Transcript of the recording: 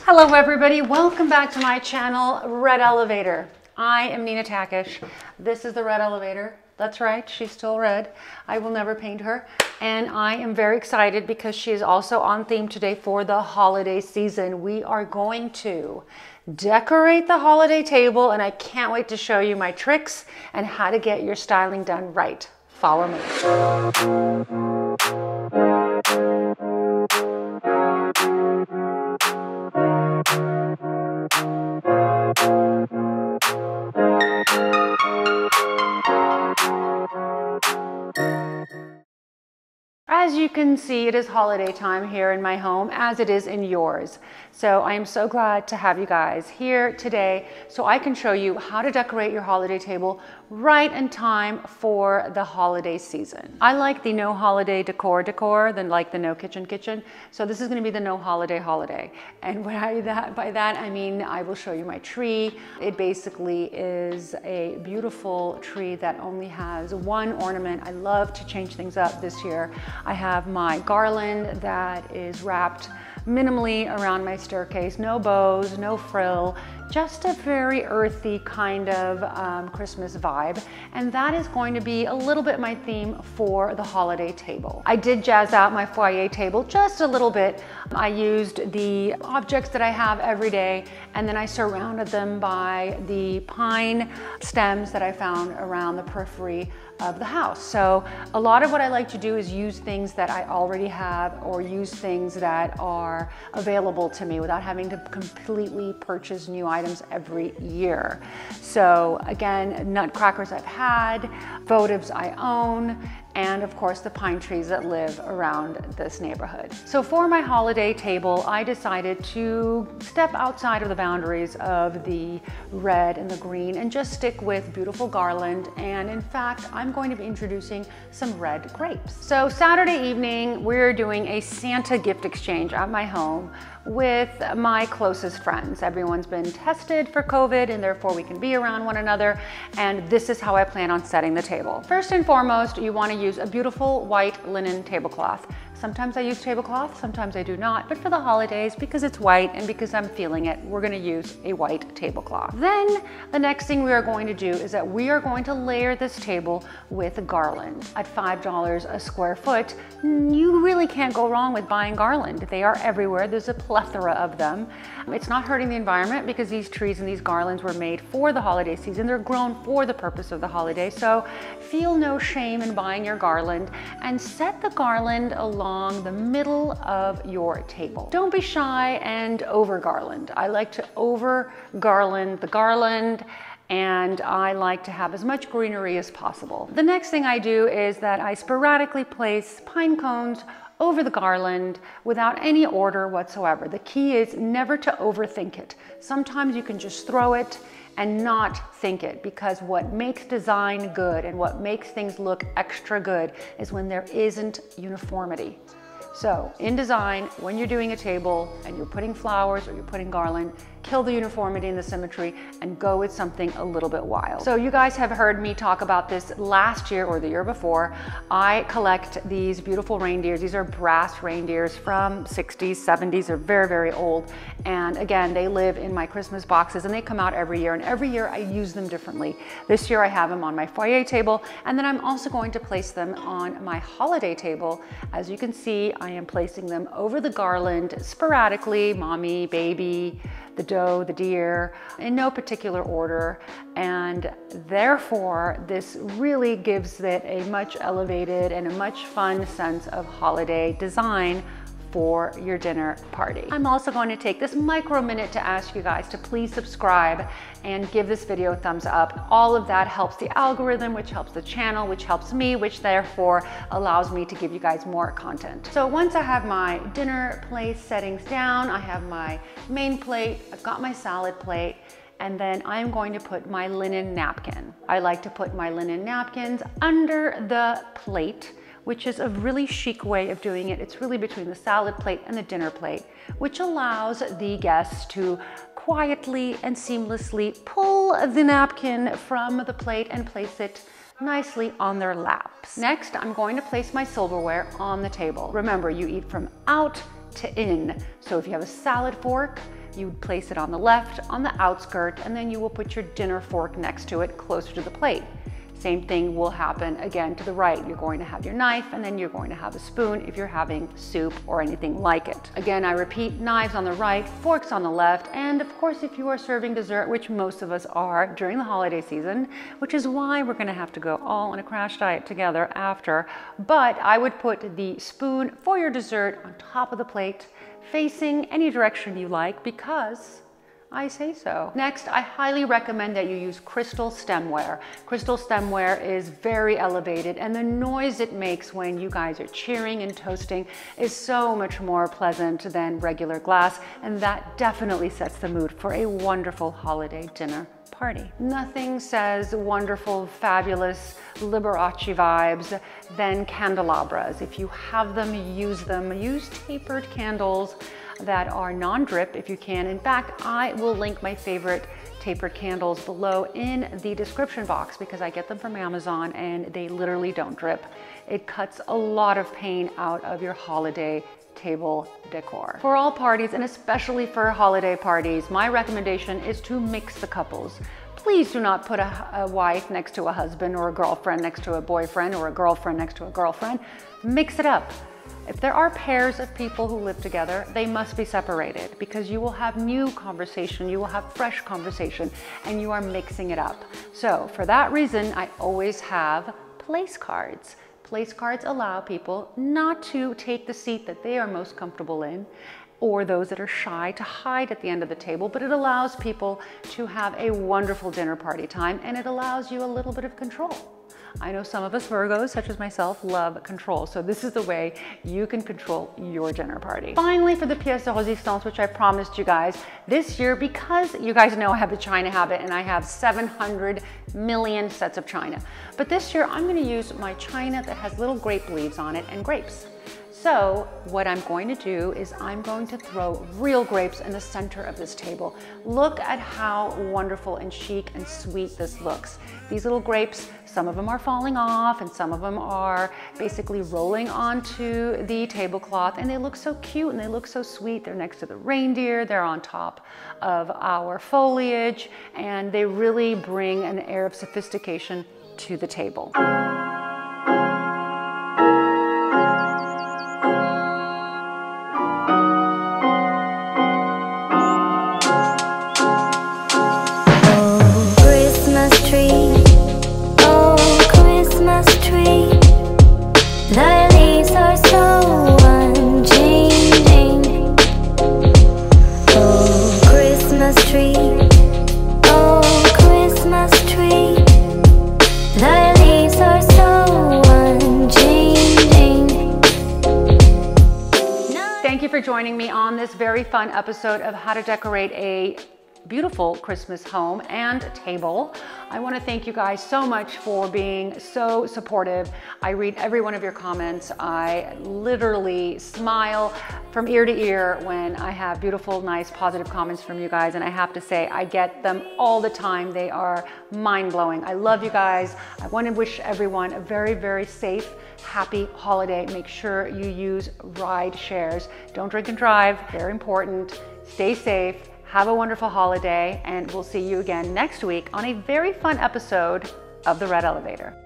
Hello everybody, welcome back to my channel, Red Elevator. I am Nina Takesh. This is the Red Elevator. That's right, she's still red. I will never paint her. And I am very excited because she is also on theme today for the holiday season. We are going to decorate the holiday table, and I can't wait to show you my tricks and how to get your styling done right. Follow me. As you can see, it is holiday time here in my home, as it is in yours. So I am so glad to have you guys here today so I can show you how to decorate your holiday table right in time for the holiday season. I like the no holiday decor than like the no kitchen. So this is going to be the no holiday. And by that I mean I will show you my tree. It basically is a beautiful tree that only has one ornament. I love to change things up this year. I have my garland that is wrapped minimally around my staircase, no bows, no frill, just a very earthy kind of Christmas vibe. And that is going to be a little bit my theme for the holiday table. I did jazz out my foyer table just a little bit. I used the objects that I have every day, and then I surrounded them by the pine stems that I found around the periphery of the house. So a lot of what I like to do is use things that I already have or use things that are available to me without having to completely purchase new items every year. So again, nutcrackers I've had, votives I own, and of course the pine trees that live around this neighborhood. So for my holiday table, I decided to step outside of the boundaries of the red and the green and just stick with beautiful garland. And in fact, I'm going to be introducing some red grapes. So Saturday evening, we're doing a Santa gift exchange at my home with my closest friends. Everyone's been tested for COVID and therefore we can be around one another. And this is how I plan on setting the table. First and foremost, you want to use a beautiful white linen tablecloth. Sometimes I use tablecloth, sometimes I do not, but for the holidays, because it's white and because I'm feeling it, we're going to use a white tablecloth. Then the next thing we are going to do is that we are going to layer this table with garland. At $5 a square foot, you really can't go wrong with buying garland. They are everywhere. There's a plethora of them. It's not hurting the environment because these trees and these garlands were made for the holiday season. They're grown for the purpose of the holiday. So feel no shame in buying your garland and set the garland along the middle of your table. Don't be shy and over garland. I like to over garland the garland, and I like to have as much greenery as possible. The next thing I do is that I sporadically place pine cones over the garland without any order whatsoever. The key is never to overthink it. Sometimes you can just throw it and not think it, because what makes design good and what makes things look extra good is when there isn't uniformity. So in design, when you're doing a table and you're putting flowers or you're putting garland, kill the uniformity and the symmetry and go with something a little bit wild. So you guys have heard me talk about this last year or the year before. I collect these beautiful reindeers. These are brass reindeers from 60s, 70s. They're very, very old. And again, they live in my Christmas boxes and they come out every year. And every year I use them differently. This year I have them on my foyer table, and then I'm also going to place them on my holiday table. As you can see, I am placing them over the garland sporadically, mommy, baby, the doe, the deer, in no particular order. And therefore, this really gives it a much elevated and a much fun sense of holiday design for your dinner party. I'm also going to take this micro minute to ask you guys to please subscribe and give this video a thumbs up. All of that helps the algorithm, which helps the channel, which helps me, which therefore allows me to give you guys more content. So once I have my dinner place settings down, I have my main plate, I've got my salad plate, and then I'm going to put my linen napkin. I like to put my linen napkins under the plate, which is a really chic way of doing it. It's really between the salad plate and the dinner plate, which allows the guests to quietly and seamlessly pull the napkin from the plate and place it nicely on their laps. Next, I'm going to place my silverware on the table. Remember, you eat from out to in. So if you have a salad fork, you would place it on the left, on the outskirt, and then you will put your dinner fork next to it, closer to the plate. Same thing will happen again to the right. You're going to have your knife, and then you're going to have a spoon if you're having soup or anything like it. Again, I repeat, knives on the right, forks on the left, and of course if you are serving dessert, which most of us are during the holiday season, which is why we're gonna have to go all on a crash diet together after, but I would put the spoon for your dessert on top of the plate, facing any direction you like, because I say so. Next, I highly recommend that you use crystal stemware. Crystal stemware is very elevated, and the noise it makes when you guys are cheering and toasting is so much more pleasant than regular glass, and that definitely sets the mood for a wonderful holiday dinner party. Nothing says wonderful, fabulous Liberace vibes than candelabras. If you have them, use them. Use tapered candles that are non-drip if you can. In fact, I will link my favorite tapered candles below in the description box because I get them from Amazon and they literally don't drip. It cuts a lot of pain out of your holiday table decor. For all parties, and especially for holiday parties, my recommendation is to mix the couples. Please do not put a wife next to a husband, or a girlfriend next to a boyfriend, or a girlfriend next to a girlfriend. Mix it up. If there are pairs of people who live together, they must be separated because you will have new conversation, you will have fresh conversation, and you are mixing it up. So for that reason, I always have place cards. Place cards allow people not to take the seat that they are most comfortable in, or those that are shy to hide at the end of the table, but it allows people to have a wonderful dinner party time, and it allows you a little bit of control. I know some of us Virgos, such as myself, love control. So this is the way you can control your dinner party. Finally, for the pièce de résistance, which I promised you guys this year, because you guys know I have the china habit and I have 700 million sets of china. But this year I'm gonna use my china that has little grape leaves on it and grapes. So what I'm going to do is I'm going to throw real grapes in the center of this table. Look at how wonderful and chic and sweet this looks. These little grapes, some of them are falling off and some of them are basically rolling onto the tablecloth, and they look so cute and they look so sweet. They're next to the reindeer, they're on top of our foliage, and they really bring an air of sophistication to the table. For joining me on this very fun episode of how to decorate a beautiful Christmas home and table. I want to thank you guys so much for being so supportive. I read every one of your comments. I literally smile from ear to ear when I have beautiful, nice, positive comments from you guys, and I have to say I get them all the time. They are mind-blowing. I love you guys. I want to wish everyone a very, very safe, happy holiday. Make sure you use ride shares. Don't drink and drive, very important. Stay safe. Have a wonderful holiday, and we'll see you again next week on a very fun episode of The Red Elevator.